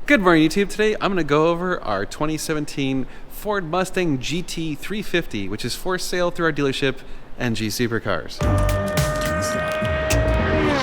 Good morning, YouTube. Today I'm going to go over our 2017 Ford Mustang GT350, which is for sale through our dealership, NG Supercars. So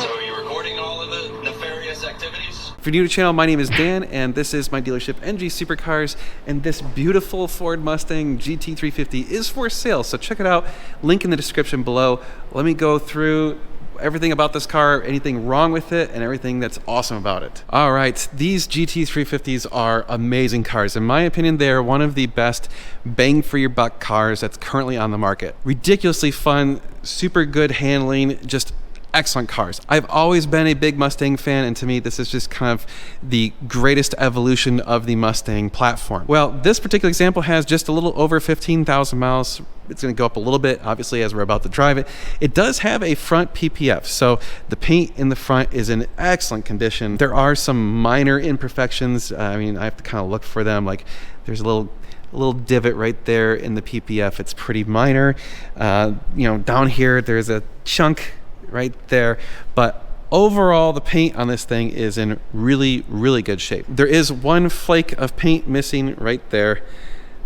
are you recording all of the nefarious activities? If you're new to the channel, my name is Dan, and this is my dealership, NG Supercars, and this beautiful Ford Mustang GT350 is for sale, so check it out. Link in the description below. Let me go through everything about this car, anything wrong with it, and everything that's awesome about it. All right, these GT350s are amazing cars. In my opinion, they are one of the best bang for your buck cars that's currently on the market. Ridiculously fun, super good handling, just excellent cars. I've always been a big Mustang fan, and to me this is just kind of the greatest evolution of the Mustang platform. Well, this particular example has just a little over 15,000 miles. It's going to go up a little bit, obviously, as we're about to drive it. It does have a front PPF, so the paint in the front is in excellent condition. There are some minor imperfections. I mean, I have to kind of look for them. Like, there's a little divot right there in the PPF. It's pretty minor. You know, down here there's a chunk right there, but overall the paint on this thing is in really good shape. There is one flake of paint missing right there.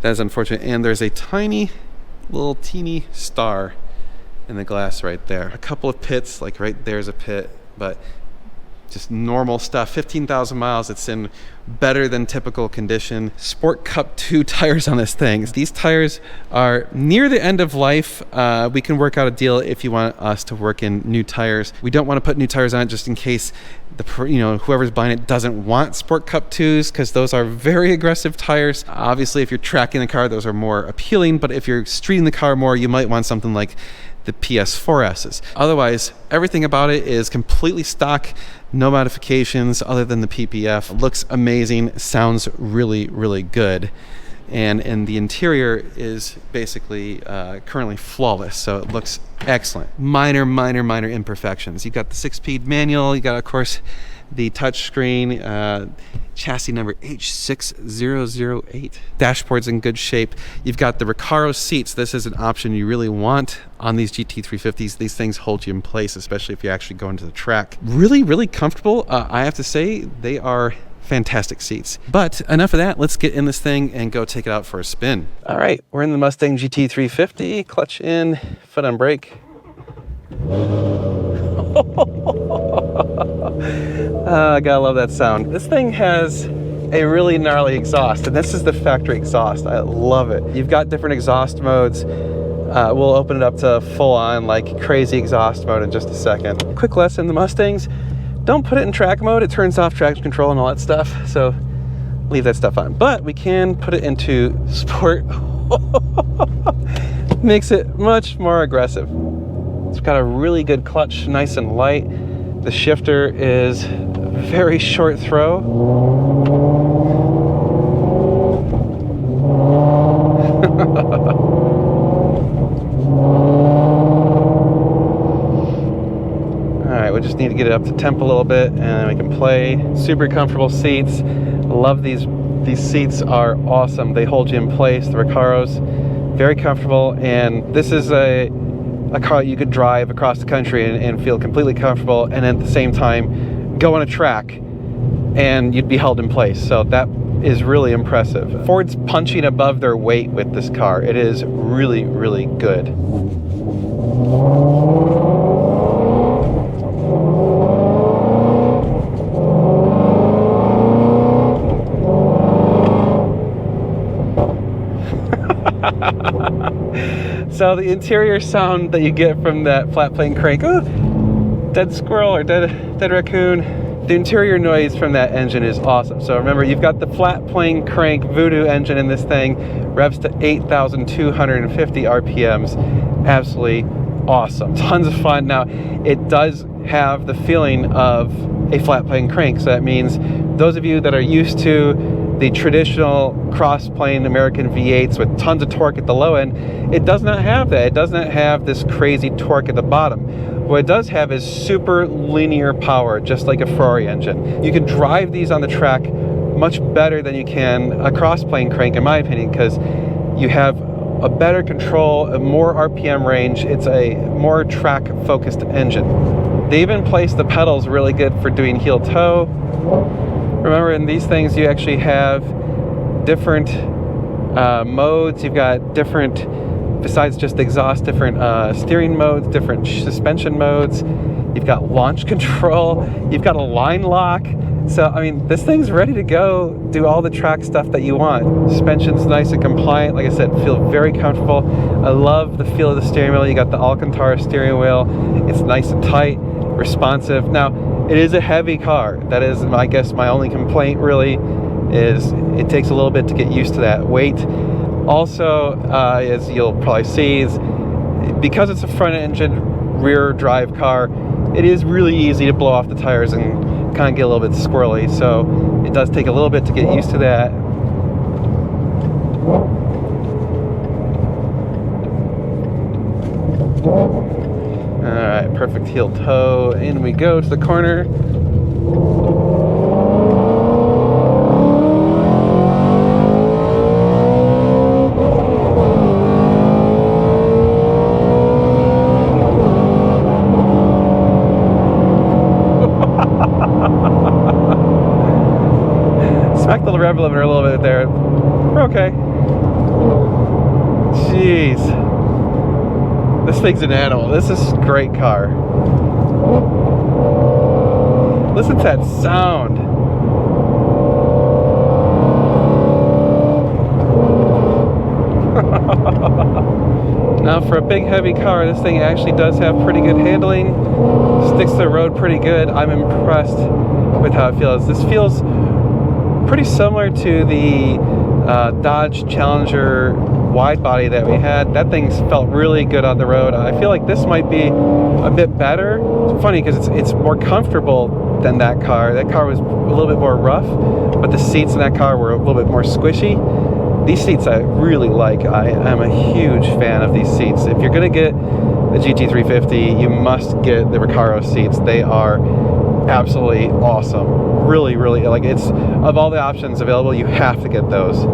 That is unfortunate, and there's a tiny little teeny star in the glass right there. A couple of pits, like right there's a pit, but just normal stuff. 15,000 miles, it's in better than typical condition. Sport Cup 2 tires on this thing. These tires are near the end of life. We can work out a deal if you want us to work in new tires. We don't want to put new tires on it just in case whoever's buying it doesn't want Sport Cup 2s, because those are very aggressive tires. Obviously, if you're tracking the car, those are more appealing, but if you're streeting the car more, you might want something like the PS4S's. Otherwise, everything about it is completely stock, no modifications other than the PPF. It looks amazing, sounds really good, and the interior is basically currently flawless, so it looks excellent. Minor imperfections. You've got the 6-speed manual, you got, of course, the touchscreen, chassis number H6008. Dashboard's in good shape. You've got the Recaro seats. This is an option you really want on these GT350s. These things hold you in place, especially if you actually go into the track. Really comfortable. I have to say, they are fantastic seats. But enough of that. Let's get in this thing and go take it out for a spin. All right, we're in the Mustang GT350. Clutch in, foot on brake. I gotta love that sound. This thing has a really gnarly exhaust, and this is the factory exhaust. I love it. You've got different exhaust modes. We'll open it up to full-on, like, crazy exhaust mode in just a second. Quick lesson, the Mustangs, don't put it in track mode. It turns off traction control and all that stuff, so leave that stuff on. But we can put it into sport. Makes it much more aggressive. It's got a really good clutch, nice and light. The shifter is very short throw. All right, we just need to get it up to temp a little bit, and then we can play. Super comfortable seats. Love these seats, are awesome. They hold you in place. The Recaros, very comfortable, and this is a car you could drive across the country and feel completely comfortable, and at the same time go on a track and you'd be held in place. So that is really impressive. Ford's punching above their weight with this car. It is really good. So the interior sound that you get from that flat plane crank, oh, dead squirrel or dead raccoon. The interior noise from that engine is awesome. So remember, you've got the flat plane crank Voodoo engine in this thing, revs to 8,250 RPMs. Absolutely awesome. Tons of fun. Now, it does have the feeling of a flat plane crank, so that means those of you that are used to the traditional cross-plane American V8s with tons of torque at the low end, it does not have that. It does not have this crazy torque at the bottom. What it does have is super linear power, just like a Ferrari engine. You can drive these on the track much better than you can a cross-plane crank, in my opinion, because you have a better control, a more RPM range. It's a more track-focused engine. They even place the pedals really good for doing heel toe. Remember, in these things you actually have different modes. You've got different, besides just exhaust, different steering modes, different suspension modes. You've got launch control. You've got a line lock. So, I mean, this thing's ready to go do all the track stuff that you want. Suspension's nice and compliant. Like I said, feel very comfortable. I love the feel of the steering wheel. You got the Alcantara steering wheel. It's nice and tight, responsive. Now, it is a heavy car. That is, I guess, my only complaint really is it takes a little bit to get used to that weight. Also, as you'll probably see, is because it's a front engine rear drive car, it is really easy to blow off the tires and kind of get a little bit squirrely, so it does take a little bit to get used to that. Alright, perfect heel toe, and we go to the corner. Smack the rev limiter a little bit there. We're okay. Jeez. This thing's an animal. This is a great car. Listen to that sound. Now, for a big heavy car, this thing actually does have pretty good handling. Sticks to the road pretty good. I'm impressed with how it feels. This feels pretty similar to the Dodge Challenger wide body that we had. That thing felt really good on the road. I feel like this might be a bit better. It's funny because it's more comfortable than that car. That car was a little bit more rough, but the seats in that car were a little bit more squishy. These seats I really like. I am a huge fan of these seats. If you're gonna get the GT350, you must get the Recaro seats. They are absolutely awesome. Really, really, like, it's, of all the options available, you have to get those.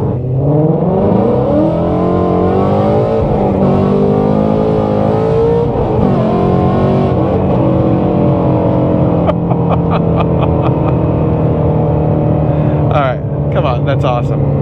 Alright, come on, that's awesome.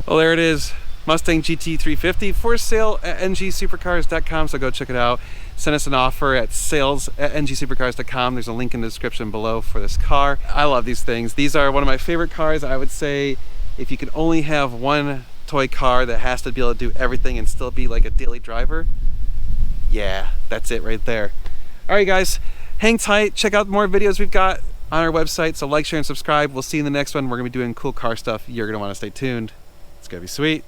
Well, there it is, Mustang GT350 for sale at ngsupercars.com, so go check it out. Send us an offer at sales@ngsupercars.com. There's a link in the description below for this car. I love these things. These are one of my favorite cars. I would say if you could only have one toy car that has to be able to do everything and still be like a daily driver, yeah, that's it right there. All right, guys, hang tight. Check out more videos we've got on our website. So like, share, and subscribe. We'll see you in the next one. We're gonna be doing cool car stuff. You're gonna wanna stay tuned. It's gonna be sweet.